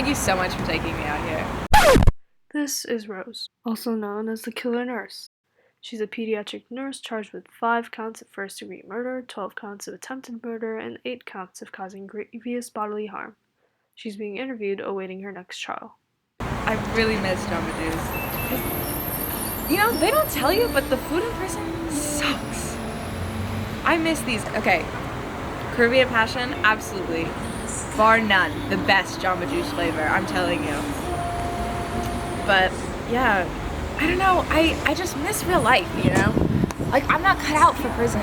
Thank you so much for taking me out here. This is Rose, also known as the killer nurse. She's a pediatric nurse charged with 5 counts of first-degree murder, 12 counts of attempted murder, and 8 counts of causing grievous bodily harm. She's being interviewed awaiting her next trial. I really miss Jamba Juice. You know, they don't tell you, but the food in prison sucks. I miss these. Okay, Caribbean Passion, absolutely. Bar none, the best Jamba Juice flavor, I'm telling you. But, yeah, I don't know, I just miss real life, you know? Like, I'm not cut out for prison.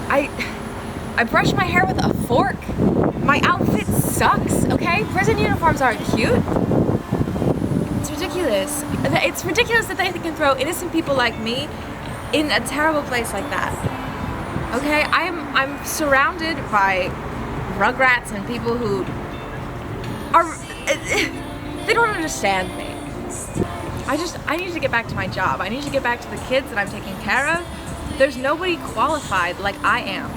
I brush my hair with a fork. My outfit sucks, okay? Prison uniforms aren't cute. It's ridiculous. It's ridiculous that they can throw innocent people like me in a terrible place like that. Okay, I'm surrounded by rugrats and people who are they don't understand me. I need to get back to my job. I need to get back to the kids that I'm taking care of. There's nobody qualified like I am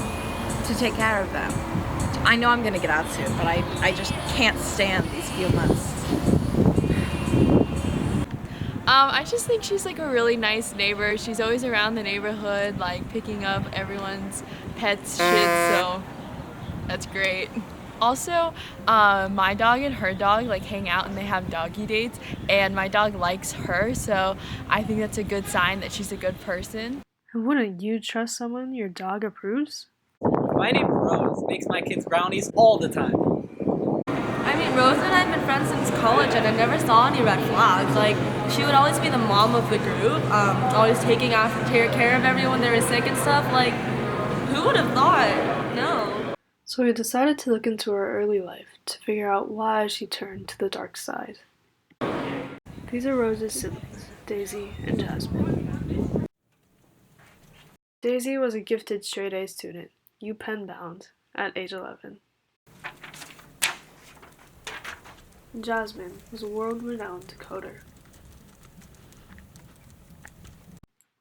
to take care of them. I know I'm gonna get out soon, but I just can't stand these few months. I just think she's like a really nice neighbor. She's always around the neighborhood, like picking up everyone's pets shit, so that's great. Also, my dog and her dog like hang out and they have doggy dates, and my dog likes her, so I think that's a good sign that she's a good person. And wouldn't you trust someone your dog approves? My neighbor Rose makes my kids brownies all the time. I mean, Rose and I have been friends since college, and I never saw any red flags. Like, she would always be the mom of the group, always taking care of everyone that was sick and stuff. Like, who would have thought? No. So we decided to look into her early life to figure out why she turned to the dark side. These are Rose's siblings, Daisy and Jasmine. Daisy was a gifted straight-A student, UPenn bound, at age 11. Jasmine was a world-renowned coder.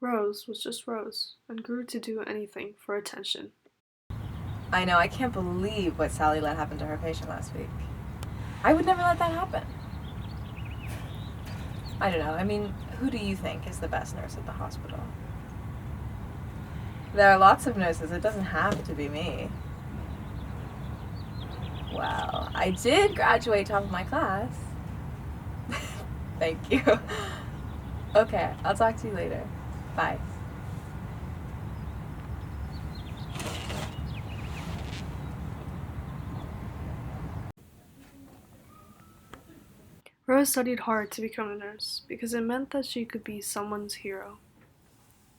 Rose was just Rose and grew to do anything for attention. I know, I can't believe what Sally let happen to her patient last week. I would never let that happen. I don't know, I mean, who do you think is the best nurse at the hospital? There are lots of nurses, it doesn't have to be me. Well, I did graduate top of my class. Thank you. Okay, I'll talk to you later. Bye. Rose studied hard to become a nurse because it meant that she could be someone's hero.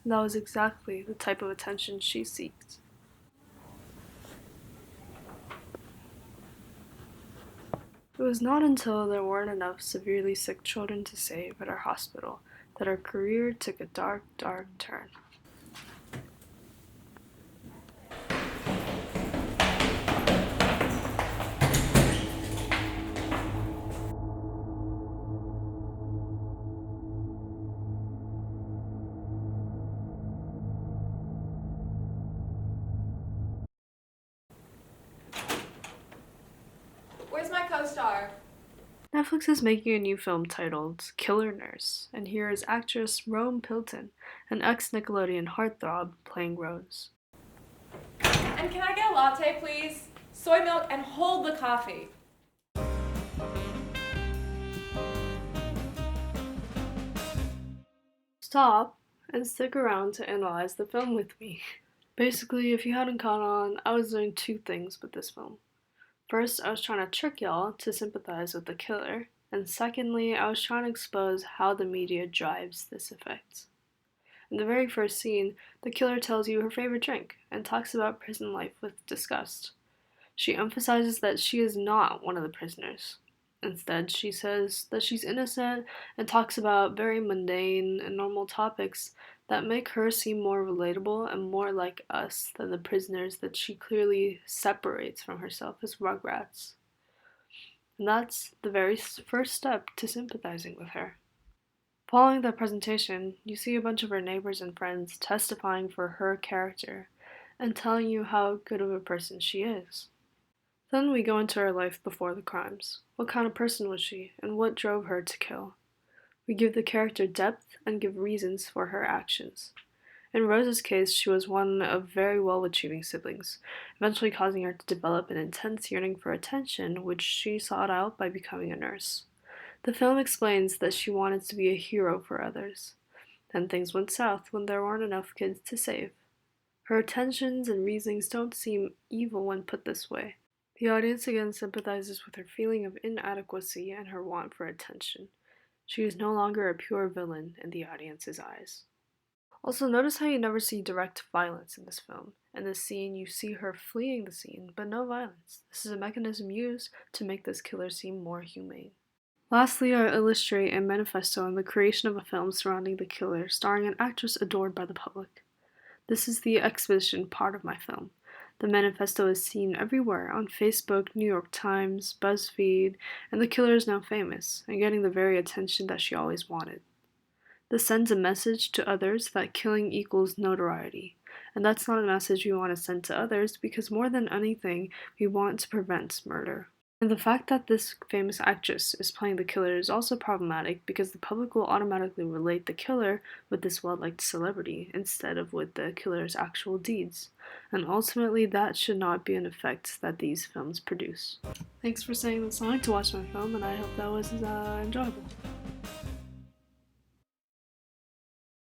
And that was exactly the type of attention she seeked. It was not until there weren't enough severely sick children to save at our hospital that her career took a dark, dark turn. Where's my co-star? Netflix is making a new film titled Killer Nurse, and here is actress Rome Pilton, an ex-Nickelodeon heartthrob, playing Rose. And can I get a latte, please? Soy milk and hold the coffee. Stop and stick around to analyze the film with me. Basically, if you hadn't caught on, I was doing 2 things with this film. First, I was trying to trick y'all to sympathize with the killer, and secondly, I was trying to expose how the media drives this effect. In the very first scene, the killer tells you her favorite drink and talks about prison life with disgust. She emphasizes that she is not one of the prisoners. Instead, she says that she's innocent and talks about very mundane and normal topics that make her seem more relatable and more like us than the prisoners that she clearly separates from herself as rugrats. And that's the very first step to sympathizing with her. Following that presentation, you see a bunch of her neighbors and friends testifying for her character and telling you how good of a person she is. Then we go into her life before the crimes. What kind of person was she, and what drove her to kill? We give the character depth and give reasons for her actions. In Rose's case, she was one of very well-achieving siblings, eventually causing her to develop an intense yearning for attention, which she sought out by becoming a nurse. The film explains that she wanted to be a hero for others. Then things went south when there weren't enough kids to save. Her intentions and reasonings don't seem evil when put this way. The audience again sympathizes with her feeling of inadequacy and her want for attention. She is no longer a pure villain in the audience's eyes. Also, notice how you never see direct violence in this film. In this scene, you see her fleeing the scene, but no violence. This is a mechanism used to make this killer seem more humane. Lastly, I illustrate a manifesto on the creation of a film surrounding the killer, starring an actress adored by the public. This is the exposition part of my film. The manifesto is seen everywhere, on Facebook, New York Times, BuzzFeed, and the killer is now famous, and getting the very attention that she always wanted. This sends a message to others that killing equals notoriety, and that's not a message we want to send to others because more than anything, we want to prevent murder. And the fact that this famous actress is playing the killer is also problematic because the public will automatically relate the killer with this well-liked celebrity instead of with the killer's actual deeds. And ultimately, that should not be an effect that these films produce. Thanks for staying this long to watch my film, and I hope that was enjoyable.